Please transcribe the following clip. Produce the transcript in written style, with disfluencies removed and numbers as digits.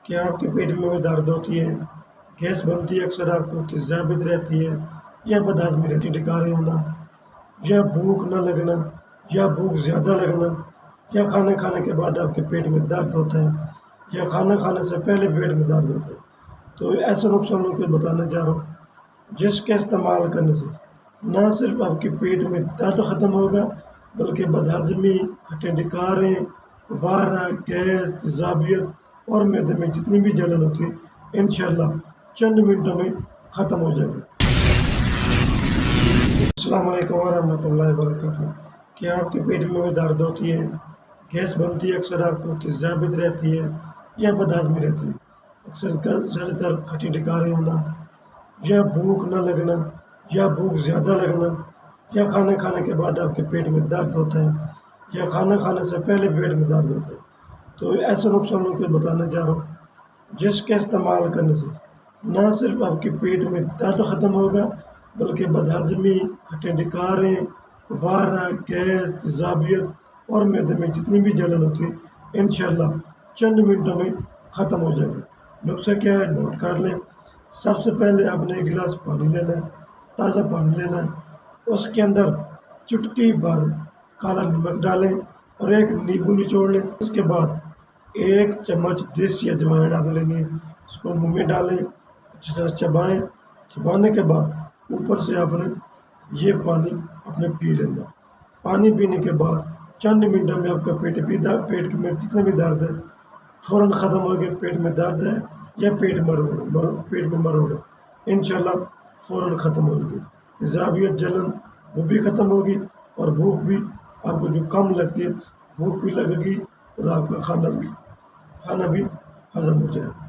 کیا آپ کے پیٹ میں بھی درد ہوتی ہے، گیس بنتی ہے، اکثر آپ کو تیزابیت رہتی ہے یا بدہضمی رہتی ہے، ڈکارے ہونا یا بھوک نہ لگنا یا بھوک زیادہ لگنا یا کھانا کھانے کے بعد آپ کے پیٹ میں درد ہوتا ہے یا کھانا کھانے سے پہلے پیٹ میں درد ہوتا ہے، تو ایسے نقصانوں کو بتانا چاہ رہا ہوں جس کے استعمال کرنے سے نہ صرف آپ کے پیٹ میں درد ختم ہوگا بلکہ بدہضمی، کھٹے ڈکارے، بارہ، گیس، تیزابیت اور معدے میں جتنی بھی جلن ہوتی ہے انشاءاللہ چند منٹوں میں ختم ہو جائے گا۔ السلام علیکم ورحمۃ اللہ وبرکاتہ۔ کیا آپ کے پیٹ میں بھی درد ہوتی ہے، گیس بنتی ہے، اکثر آپ کو تیزابیت رہتی ہے یا بدہضمی رہتی ہے، اکثر زیادہ تر کھٹے ڈکارے ہونا یا بھوک نہ لگنا یا بھوک زیادہ لگنا یا کھانا کھانے کے بعد آپ کے پیٹ میں درد ہوتا ہے یا کھانا کھانے سے پہلے پیٹ میں درد ہوتا ہے، تو ایسے نقصانوں کو بتانا چاہ رہا ہوں جس کے استعمال کرنے سے نہ صرف آپ کے پیٹ میں درد ختم ہوگا بلکہ بدہضمی، کھٹے ڈکارے، بارہ، گیس، تیزابیت اور معدے میں جتنی بھی جلن ہوتی ہے انشاءاللہ چند منٹوں میں ختم ہو جائے گا۔ نسخہ کیا ہے نوٹ کر لیں۔ سب سے پہلے آپ نے ایک گلاس پانی لینا ہے، تازہ پانی لینا ہے، اس کے اندر چٹکی بھر کالا نمک ڈالیں اور ایک نیبو نچوڑ لیں۔ اس کے بعد ایک چمچ دیسی اجوائن آپ لیں گے، اس کو منہ میں ڈالیں، اچھی طرح چبائیں، چبانے کے بعد اوپر سے آپ نے یہ پانی اپنے پی لینا۔ پانی پینے کے بعد چند منٹوں میں آپ کا پیٹ میں جتنے بھی درد ہے فوراً ختم ہو گیا۔ پیٹ میں درد ہے یا پیٹ میں مروڑ ہے انشاءاللہ فوراً ختم ہوگی۔ تیزابیت، جلن وہ بھی ختم ہوگی اور بھوک بھی آپ کو جو کم لگتی ہے بھوک بھی لگے گی اور آپ کا کھانا بھی ہضم ہو جائے گا۔